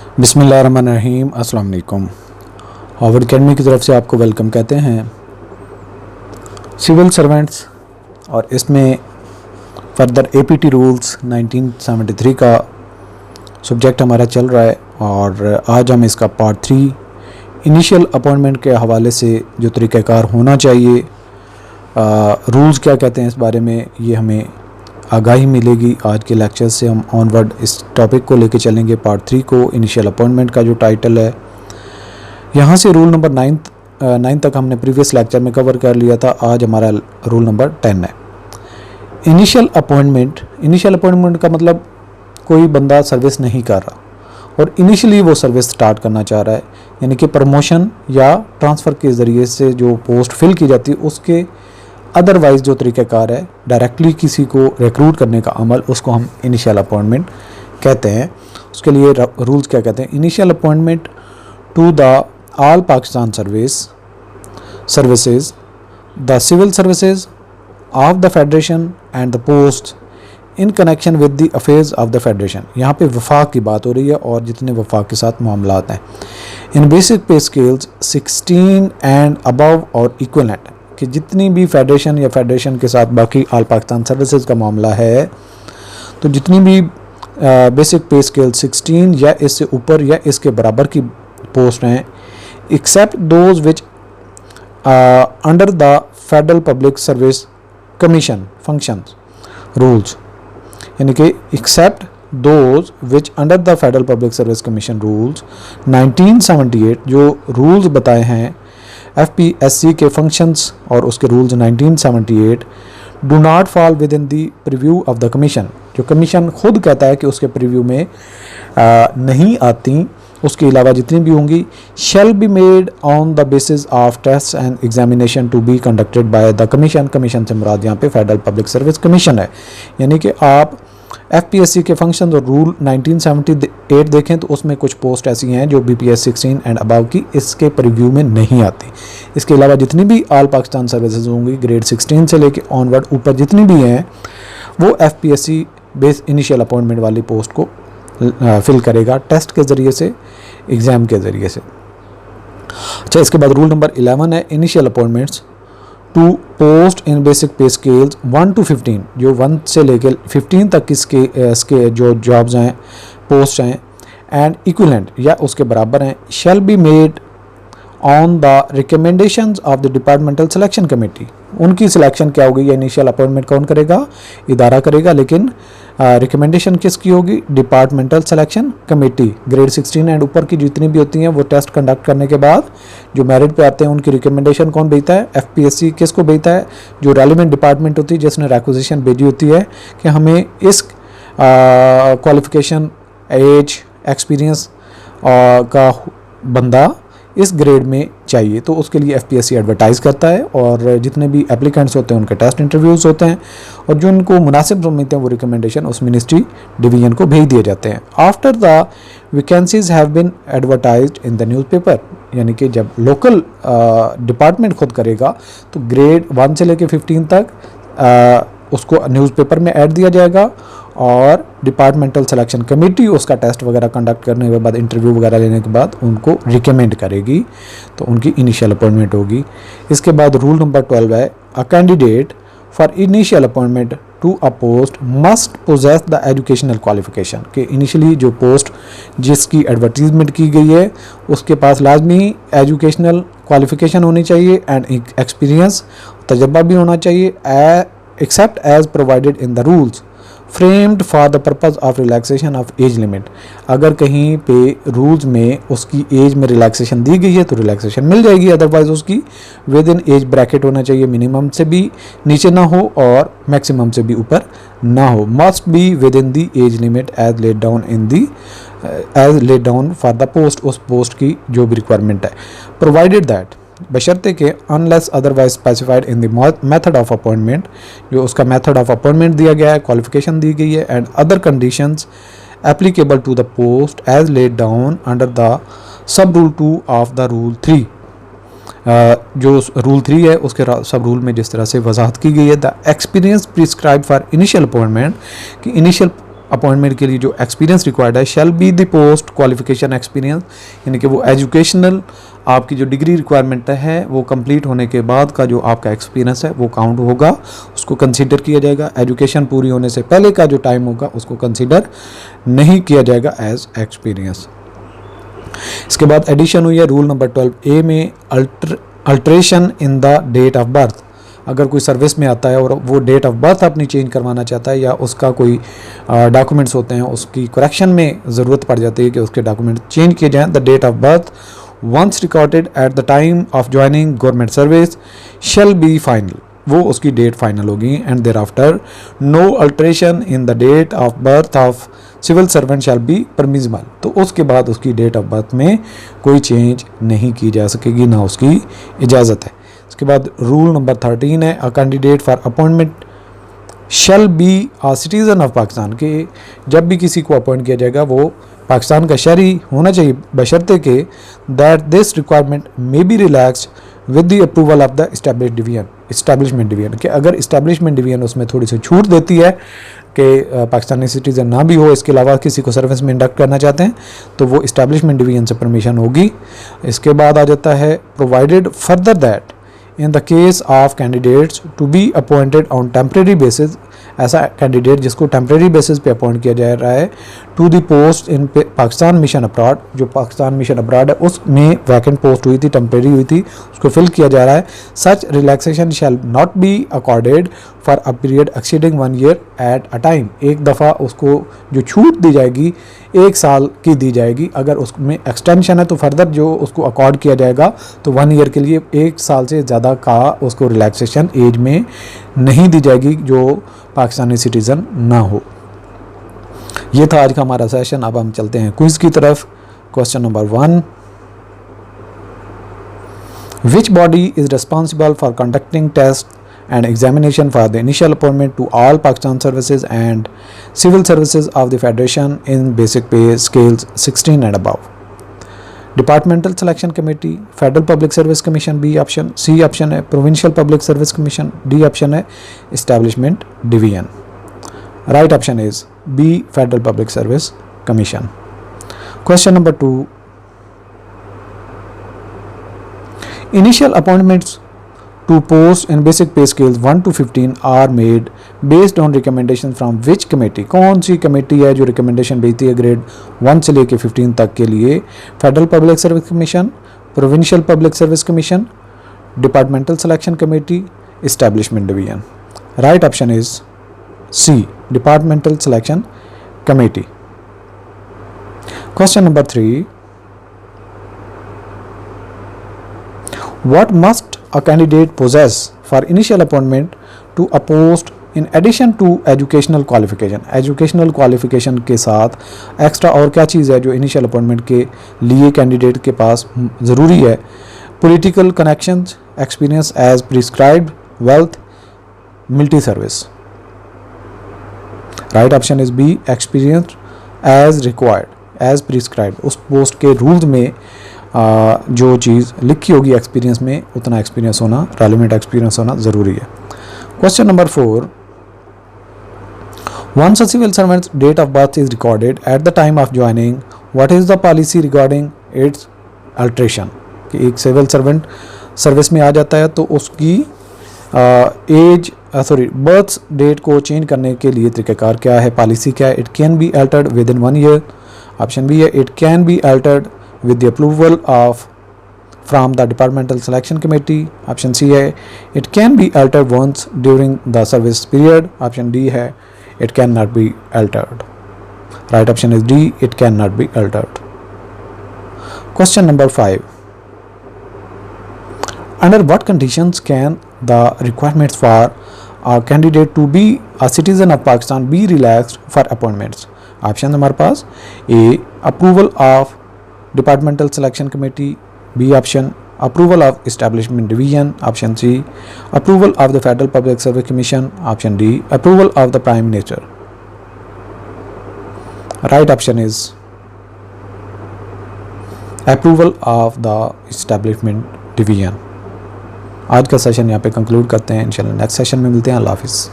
बिस्मिल्लाहिर्रहमानिर्रहीम। अस्सलाम वालेकुम। हार्वर्ड अकेडमी की तरफ से आपको वेलकम कहते हैं। सिविल सर्वेंट्स और इसमें फर्दर एपीटी रूल्स 1973 का सब्जेक्ट हमारा चल रहा है और आज हम इसका पार्ट 3 इनिशियल अपॉइंटमेंट के हवाले से जो तरीक़ाकार होना चाहिए, रूल्स क्या कहते हैं इस बारे में, ये हमें आगाही मिलेगी। आज के लेक्चर से हम ऑनवर्ड इस टॉपिक को लेके चलेंगे। पार्ट 3 को इनिशियल अपॉइंटमेंट का जो टाइटल है, यहाँ से रूल नंबर 9 तक हमने प्रीवियस लेक्चर में कवर कर लिया था। आज हमारा रूल नंबर 10 है। इनिशियल अपॉइंटमेंट का मतलब कोई बंदा सर्विस नहीं कर रहा और इनिशियली वो सर्विस स्टार्ट करना चाह रहा है, यानी कि प्रमोशन या ट्रांसफ़र के ज़रिए से जो पोस्ट फिल की जाती है उसके अदरवाइज़ जो तरीक़ाकार है डायरेक्टली किसी को रिक्रूट करने का अमल, उसको हम इनिशियल अपॉइंटमेंट कहते हैं। उसके लिए रूल्स क्या कहते हैं? Initial appointment to the all Pakistan services, the civil services of the federation and the post in connection with the affairs of the federation. यहाँ पे वफाक की बात हो रही है और जितने वफाक के साथ मामलात हैं। इन basic pay scales 16 and above और इक्विवेलेंट, कि जितनी भी फेडरेशन या फेडरेशन के साथ बाकी ऑल पाकिस्तान सर्विसेज का मामला है, तो जितनी भी बेसिक पे स्केल 16 या इससे ऊपर या इसके बराबर की पोस्ट हैं, except those which under the federal public service commission functions rules, यानी कि except those which under the federal public service commission rules 1978, जो रूल्स बताए हैं FPSC के फंक्शंस और उसके rules 1978 do not fall with in the preview of the commission, जो commission खुद कहता है कि उसके प्रीव्यू में नहीं आती, उसके अलावा जितनी भी होंगी shall be made on the basis of test and examination to be conducted by the commission. Commission से मुराद यहाँ पे फेडरल पब्लिक सर्विस कमीशन है। यानी कि आप FPSC के फंक्शन और रूल 1978 देखें तो उसमें कुछ पोस्ट ऐसी हैं जो BPS 16 एंड अबव की इसके प्रीव्यू में नहीं आती। इसके अलावा जितनी भी ऑल पाकिस्तान सर्विसेज होंगी ग्रेड 16 से लेके ऑनवर्ड ऊपर जितनी भी हैं, वो FPSC बेस इनिशियल अपॉइंटमेंट वाली पोस्ट को फिल करेगा टेस्ट के ज़रिए से, एग्ज़ाम के ज़रिए से। अच्छा, इसके बाद रूल नंबर 11 है initial appointments to post in basic pay scales 1 to 15, जो 1 से लेकर 15 तक इसके जो जॉब्स हैं, पोस्ट हैं एंड इक्विवेलेंट या उसके बराबर हैं, शैल be made on the recommendations of the departmental selection committee. उनकी सिलेक्शन क्या होगी? या इनिशियल अपॉइंटमेंट कौन करेगा? इदारा करेगा, लेकिन रिकमेंडेशन किसकी होगी? Departmental selection committee. Grade 16 and ऊपर की जितनी भी होती हैं वो टेस्ट कंडक्ट करने के बाद जो मेरिट पे आते हैं उनकी रिकमेंडेशन कौन भेजता है? FPSC किसको भेजता है? जो रेलिवेंट डिपार्टमेंट होती है जिसने रिक्वेजिशन भेजी होती है कि हमें इस क्वालिफिकेशन, एज, एक्सपीरियंस का बंदा इस ग्रेड में चाहिए, तो उसके लिए FPSC एडवर्टाइज़ करता है और जितने भी एप्लीकेंट्स होते हैं उनके टेस्ट इंटरव्यूज़ होते हैं और जो उनको मुनासिब समझते हैं वो रिकमेंडेशन उस मिनिस्ट्री डिवीज़न को भेज दिए जाते हैं। After the vacancies have been advertised in the newspaper, यानी कि जब लोकल डिपार्टमेंट खुद करेगा तो ग्रेड 1 से लेकर 15 तक उसको न्यूज़पेपर में ऐड दिया जाएगा और डिपार्टमेंटल सिलेक्शन कमेटी उसका टेस्ट वगैरह कंडक्ट करने के बाद, इंटरव्यू वगैरह लेने के बाद उनको रिकमेंड करेगी, तो उनकी इनिशियल अपॉइंटमेंट होगी। इसके बाद रूल नंबर 12 है a candidate for initial appointment to a post must possess the educational qualification, कि इनिशियली जो पोस्ट जिसकी एडवर्टीजमेंट की गई है उसके पास लाजमी एजुकेशनल क्वालिफिकेशन होनी चाहिए एंड एक्सपीरियंस, तजर्बा भी होना चाहिए, except as provided in the rules framed for the purpose of relaxation of age limit. अगर कहीं पे रूल्स में उसकी एज में रिलैक्सेशन दी गई है तो रिलैक्सेशन मिल जाएगी, अदरवाइज उसकी विद इन एज ब्रैकेट होना चाहिए, मिनिमम से भी नीचे ना हो और मैक्सिमम से भी ऊपर ना हो। Must be within the age limit as laid down for the post, उस पोस्ट की जो भी रिक्वायरमेंट है, प्रोवाइडेड दैट, बशर्ते के unless otherwise specified in the method of appointment, जो उसका मेथड ऑफ अपॉइंटमेंट दिया गया है, क्वालिफिकेशन दी गई है and other conditions applicable to the post as laid down under the sub rule 2 of the rule 3। जो रूल 3 है उसके सब रूल में जिस तरह से वजाहत की गई है, the experience prescribe for initial appointment, कि इनिशियल अपॉइंटमेंट के लिए जो एक्सपीरियंस रिक्वायर्ड है shall be the post qualification experience, यानी कि वो एजुकेशनल आपकी जो डिग्री रिक्वायरमेंट है वो कंप्लीट होने के बाद का जो आपका एक्सपीरियंस है वो काउंट होगा, उसको कंसीडर किया जाएगा। एजुकेशन पूरी होने से पहले का जो टाइम होगा उसको कंसीडर नहीं किया जाएगा एज एक्सपीरियंस। इसके बाद एडिशन हुई है रूल नंबर 12A में, alteration in the date of birth. अगर कोई सर्विस में आता है और वो डेट ऑफ बर्थ अपनी चेंज करवाना चाहता है या उसका कोई डॉक्यूमेंट्स होते हैं उसकी करेक्शन में ज़रूरत पड़ जाती है कि उसके डॉक्यूमेंट चेंज किए जाएं, the date of birth once recorded at the time of joining government service shall be final, वो उसकी डेट फाइनल होगी। And thereafter no alteration in the date of birth of civil servant shall be permissible, तो उसके बाद उसकी date of birth में कोई change नहीं की जा सकेगी, ना उसकी इजाज़त है। इसके बाद रूल नंबर 13 है, a candidate for appointment shall be a citizen of Pakistan, कि जब भी किसी को अपॉइंट किया जाएगा वो पाकिस्तान का शहरी होना चाहिए, बशर्ते के that this requirement may be relaxed with the approval of the establishment division, कि अगर इस्टेब्लिशमेंट डिवीजन उसमें थोड़ी सी छूट देती है कि पाकिस्तानी सिटीज़न ना भी हो, इसके अलावा किसी को सर्विस में इंडक्ट करना चाहते हैं तो वो इस्टेब्लिशमेंट डिवीजन से परमिशन होगी। इसके बाद आ जाता है provided further that in the case of candidates to be appointed on temporary basis, ऐसा कैंडिडेट जिसको टेम्प्रेरी बेसिस पे अपॉइंट किया जा रहा है to the post in Pakistan mission abroad, जो पाकिस्तान मिशन अब्रॉड है उसमें वैकेंट पोस्ट हुई थी, टेम्प्रेरी हुई थी, उसको फिल किया जा रहा है। Such relaxation shall not be accorded for a period exceeding 1 year at a time, एक दफ़ा उसको जो छूट दी जाएगी 1 साल की दी जाएगी, अगर उसमें एक्सटेंशन है तो फर्दर जो उसको अकॉर्ड किया जाएगा तो 1 ईयर के लिए 1 साल से ज़्यादा का उसको रिलैक्सेशन एज में नहीं दी जाएगी जो पाकिस्तानी सिटीज़न ना हो। ये था आज का हमारा सेशन। अब हम चलते हैं क्विज़ की तरफ। Question number 1, which body is responsible for conducting test and examination for the initial appointment to all Pakistan services and civil services of the Federation in basic pay scales 16 and above? Departmental Selection Committee, Federal Public Service Commission B option, C option है Provincial Public Service Commission, D option है Establishment Division. Right option is B, Federal Public Service Commission. Question number 2, initial appointments to posts in basic pay scales 1 to 15 are made based on recommendations from which committee? कौन सी committee है जो recommendation भेजती है grade 1 से लेके 15 तक के लिए? Federal public service commission, provincial public service commission, departmental selection committee, establishment division. Right option is C, departmental selection committee. Question number 3, what must a candidate possess for initial appointment to a post in addition to educational qualification? Educational qualification के साथ extra और क्या चीज़ है जो initial appointment के लिए candidate के पास ज़रूरी है? Political connections, experience as prescribed, wealth, military service. Right option is B, experience as required, as prescribed. उस पोस्ट के रूल्स में जो चीज़ लिखी होगी एक्सपीरियंस में उतना एक्सपीरियंस होना, रेलेवेंट एक्सपीरियंस होना ज़रूरी है। Question number 4, once a civil servant date of birth is recorded at the time of joining, what is the policy regarding its alteration? कि एक सिविल सर्वेंट सर्विस में आ जाता है तो उसकी बर्थ डेट को चेंज करने के लिए तरीक़ाकार क्या है, पॉलिसी क्या है? It can be altered within 1 year. Option B है it can be altered with the approval of from the departmental selection committee. Option C है it can be altered once during the service period. Option D है it cannot be altered. Right option is D, it cannot be altered. Question number 5, under what conditions can the requirements for a candidate to be a citizen of Pakistan be relaxed for appointments? Option हमारे पास A, approval of departmental selection committee, B option approval of establishment division, option C approval of the federal public service commission, option D approval of the prime minister. Right option is approval of the establishment division. आज का session यहाँ पे conclude करते हैं, इंशाल्लाह next session में मिलते हैं। अल्लाह हाफिज़।